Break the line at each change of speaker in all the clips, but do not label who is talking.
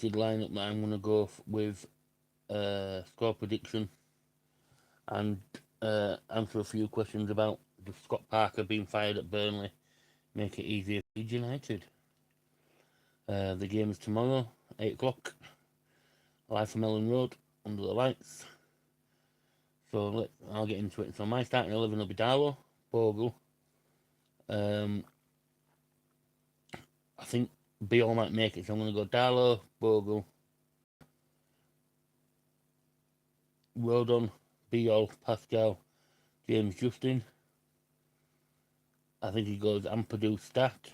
lineup that I'm going to go with score prediction and answer a few questions about the Scott Parker being fired at Burnley, make it easier for Leeds United. The game is tomorrow, 8 o'clock, live from Ellen Road, under the lights. So I'll get into it. So my starting 11 will be Darlow, Bogle. I think Beale might make it, so I'm going to go Darlow, Bogle, Rodon, Beale, Pascal, James Justin. I think he goes Ampadu, Stack.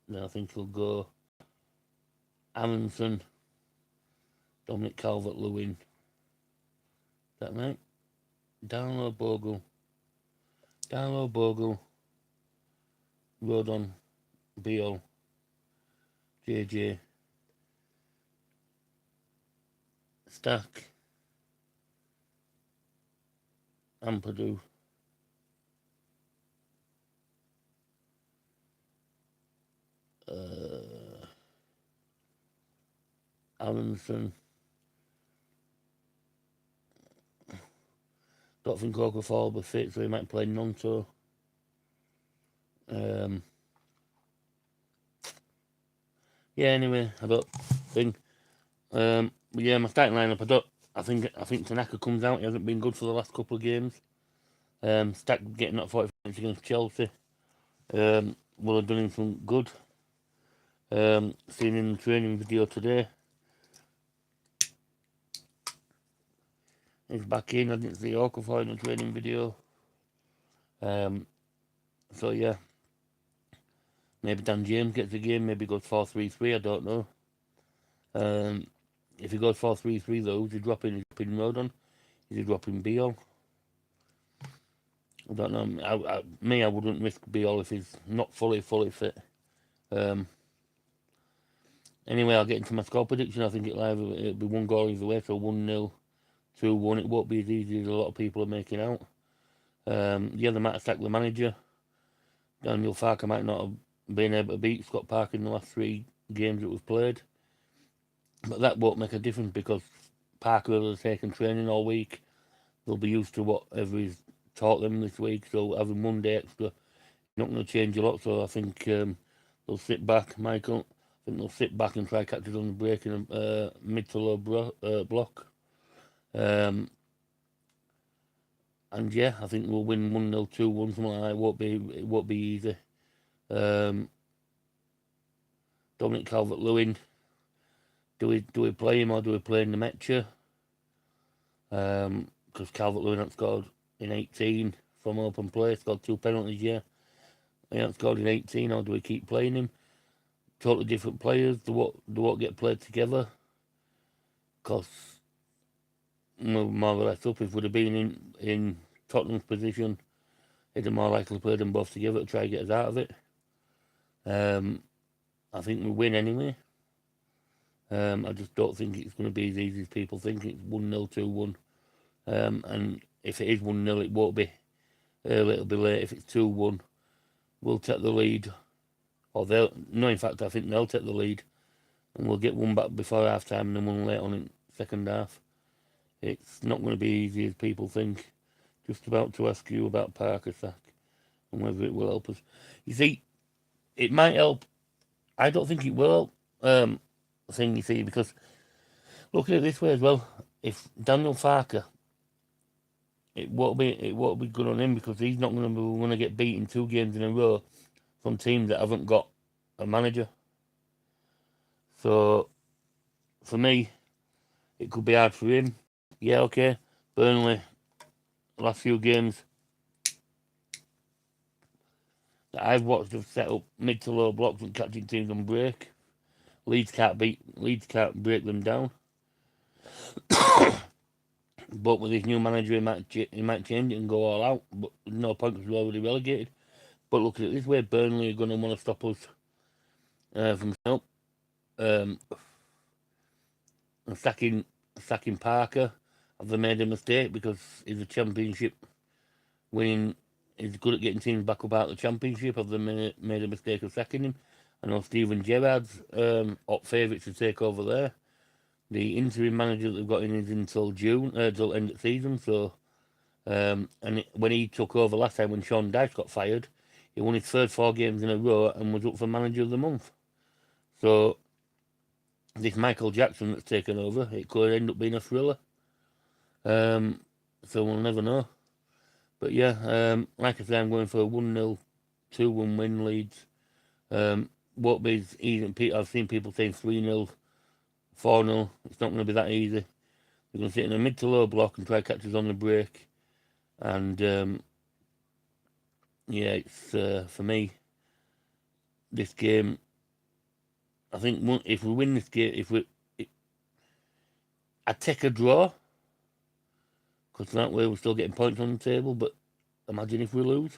Then I think he'll go Amundsen, Dominic Calvert-Lewin. Is that right? Darlow, Bogle, Rodon, Beale, JJ, Stack, Ampadu, Amundsen. Don't think Okafor will be fit, so he might play Nonto. Yeah, anyway, I don't think. But yeah, my starting lineup, I think Tanaka comes out. He hasn't been good for the last couple of games. Stack getting that 45 minutes against Chelsea. Will have done him some good. Seen in the training video today. He's back in. I didn't see Okafor in the training video. So yeah, maybe Dan James gets the game. Maybe goes 4-3-3. I don't know. If he goes 4-3-3 though, is he dropping Rodon? Is he dropping Beale? I don't know. I wouldn't risk Beale if he's not fully fit. Anyway, I'll get into my score prediction. I think it'll be one goal either way, so 1-0, 2-1. It won't be as easy as a lot of people are making out. Yeah, they might have sacked the manager. Daniel Farke might not have been able to beat Scott Parker in the last 3 games that we've played. But that won't make a difference because Parker will have taken training all week. They'll be used to whatever he's taught them this week, so having 1 day extra not going to change a lot. So I think they'll sit back, Michael. I think they'll sit back and try to catch it on the break in a mid to low block. And yeah, I think we'll win 1-0, 2-1, something like that. It won't be easy. Dominic Calvert-Lewin. Do we play him or do we play Nemecha? Because Calvert-Lewin hasn't scored in 18 from open play. Scored 2 penalties, yeah. He hasn't scored in 18, or do we keep playing him? Totally different players. They won't get played together. Because more or less up. If we'd have been in Tottenham's position, he'd have more likely played them both together to try to get us out of it. I think we win anyway. I just don't think it's going to be as easy as people think. It's 1-0, 2-1. And if it is 1-0, it won't be early, it'll be late. If it's 2-1, we'll take the lead. Or in fact, I think they'll take the lead. And we'll get 1 back before half time and then 1 late on in second half. It's not going to be easy as people think. Just about to ask you about Parker sack and whether it will help us. You see, it might help. I don't think it will help. Thing you see, because look at it this way as well. If Daniel Farke, it won't be good on him because he's not going to get beaten 2 games in a row from teams that haven't got a manager. So for me, it could be hard for him. Yeah, okay. Burnley, last few games that I've watched have set up mid to low blocks and catching teams on break. Leeds can't break them down. But with his new manager, he might change it and go all out. But no point because we're already relegated. But look at it this way: Burnley are going to want to stop us from help. And sacking sacking Parker, have they made a mistake because he's a championship winning? He's good at getting teams back up out of the championship. Have they made a mistake of sacking him? I know Steven Gerrard's hot favourite to take over there. The interim manager that they've got in is until June, till end of season. So, when he took over last time, when Sean Dyche got fired, he won his first 4 games in a row and was up for manager of the month. So, this Michael Jackson that's taken over, it could end up being a thriller. So we'll never know. But yeah, like I said, I'm going for a 1-0, 2-1 win Leeds. Won't be as easy. I've seen people saying 3-0, 4-0. It's not going to be that easy. They're going to sit in a mid to low block and try to catch us on the break. And yeah, it's for me, this game, I think if we win this game, I'd take a draw, because that way we're still getting points on the table. But imagine if we lose.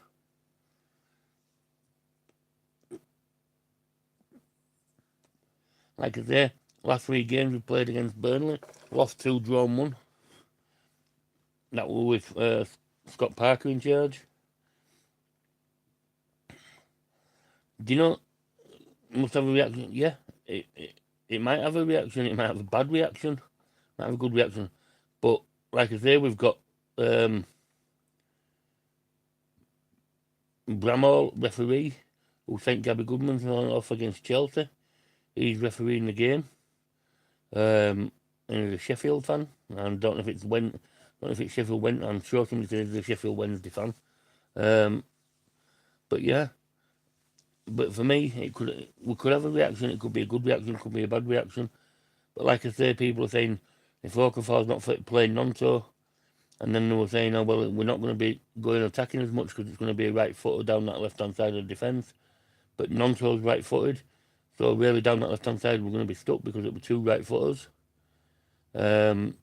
Like I say, last 3 games we played against Burnley, lost 2, drawn 1. That was with Scott Parker in charge. Do you know? Must have a reaction. Yeah, it might have a reaction. It might have a bad reaction. Might have a good reaction. But like I say, we've got Bramall, referee, who sent Gabby Goodman off against Chelsea. He's refereeing the game. And he's a Sheffield fan. And don't know if it's Sheffield Wednesday. I'm sure somebody says he's a Sheffield Wednesday fan. But yeah. But for me, we could have a reaction. It could be a good reaction. It could be a bad reaction. But like I say, people are saying if Okafor's not playing Nonto, and then they were saying, oh well, we're not going to be going attacking as much because it's going to be a right footer down that left hand side of the defence. But Nonto's right footed, so really down that left hand side we're going to be stuck because it were 2 right footers. So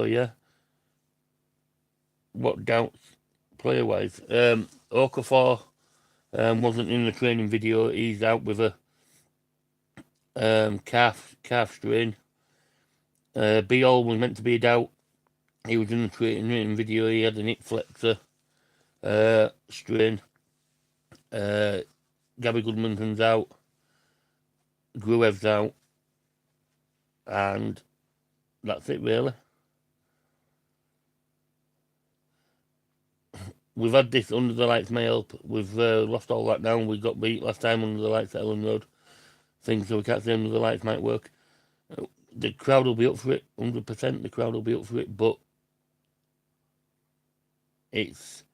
yeah. What doubts player wise? Okafor wasn't in the training video. He's out with a calf strain. Biol was meant to be a doubt. He was in the training video. He had an hip flexor strain. Gabby Goodman's out. Gruev's out. And that's it really. We've had this under the lights may help. We've lost all that now. We got beat last time under the lights at Ellen Road. So we can't say under the lights might work. The crowd will be up for it, 100%. The crowd will be up for it, but it's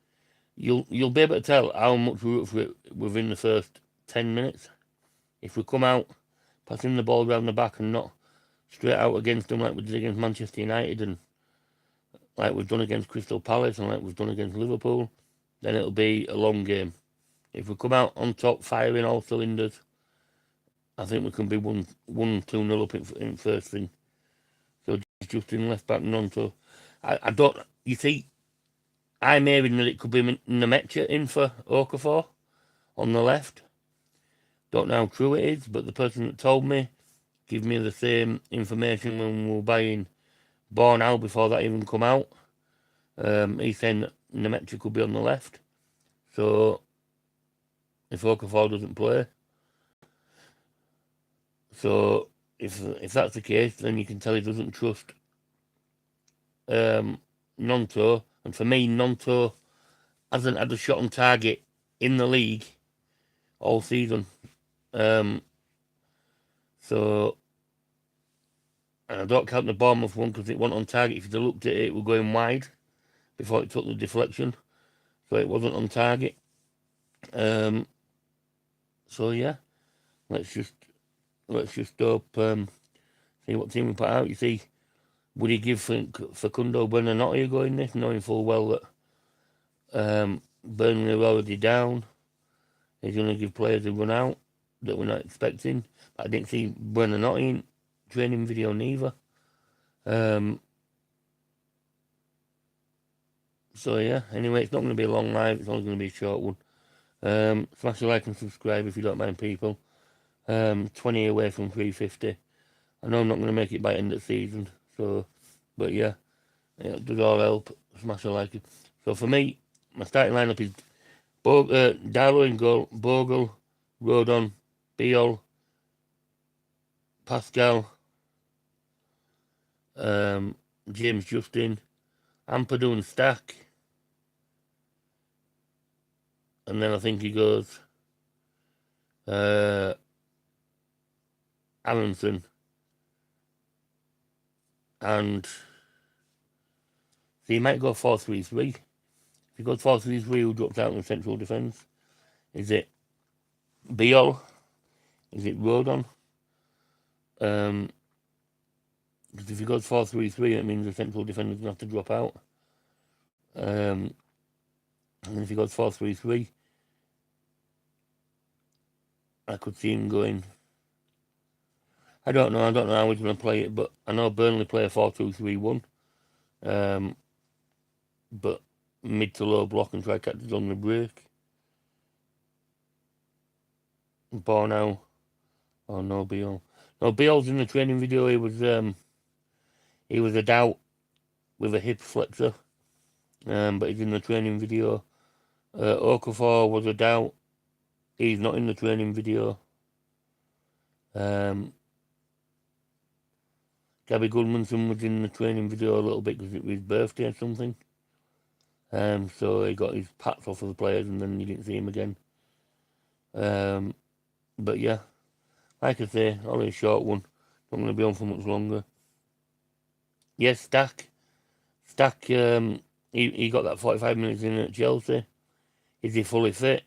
you'll be able to tell how much we're up for it within the first 10 minutes. If we come out passing the ball around the back and not straight out against them like we did against Manchester United and like we've done against Crystal Palace and like we've done against Liverpool, then it'll be a long game. If we come out on top, firing all cylinders, I think we can be 1-2-0 up in first thing. So just in left back Nonto. I don't. You see, I'm hearing that it could be Nemecha in for Okafor on the left. Don't know how true it is, but the person that told me gave me the same information when we were buying Bornau before that even come out. He's saying that Nemecha could be on the left. So if Okafor doesn't play, so if that's the case, then you can tell he doesn't trust Nonto. And for me, Nonto hasn't had a shot on target in the league all season. So, and I don't count the Bournemouth one because it wasn't on target. If you'd looked at it, it was going wide before it took the deflection. So it wasn't on target. So yeah, let's just hope, see what team we put out. You see, would he give Facundo Buonanotte a go in this, knowing full well that Burnley are already down? He's going to give players a run out that we're not expecting. I didn't see Buonanotte in training video neither. So yeah, anyway, it's not going to be a long live, it's only going to be a short one. Smash a like and subscribe if you don't mind, people. 20 away from 350. I know I'm not going to make it by end of season, so, but yeah, it does all help. Smash a like it. So for me, my starting lineup is Darlow in goal, Bogle, Rodon, Beal, Pascal, James Justin, Ampadu and Stack, and then I think he goes Allenson, and so he might go 4-3-3. If he goes 4-3-3, who drops out in the central defence? Is it Beal? Is it Rodon? Because if he goes 4-3-3, it means the central defender's going to have to drop out. And if he goes 4-3-3, I could see him going. I don't know how he's going to play it, but I know Burnley play a 4-2-3-1. But mid to low block and try to catch it on the break. Bornau. Oh no, Beal. No, Beal's in the training video. He was a doubt with a hip flexor. But he's in the training video. Okafor was a doubt. He's not in the training video. Gabby Goodmanson was in the training video a little bit because it was his birthday or something. So he got his pats off of the players and then you didn't see him again. But yeah, like I say, only a short one. Not going to be on for much longer. Yes, Stack. He got that 45 minutes in at Chelsea. Is he fully fit?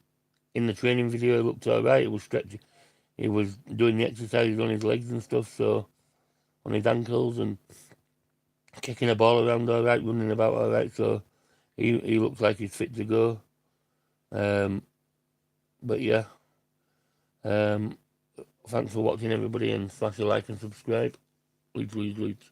In the training video, he looked alright. He was stretching. He was doing the exercises on his legs and stuff, so on his ankles and kicking a ball around alright, running about alright. So he looks like he's fit to go. But yeah. Thanks for watching, everybody, and smash a like and subscribe. Leeds.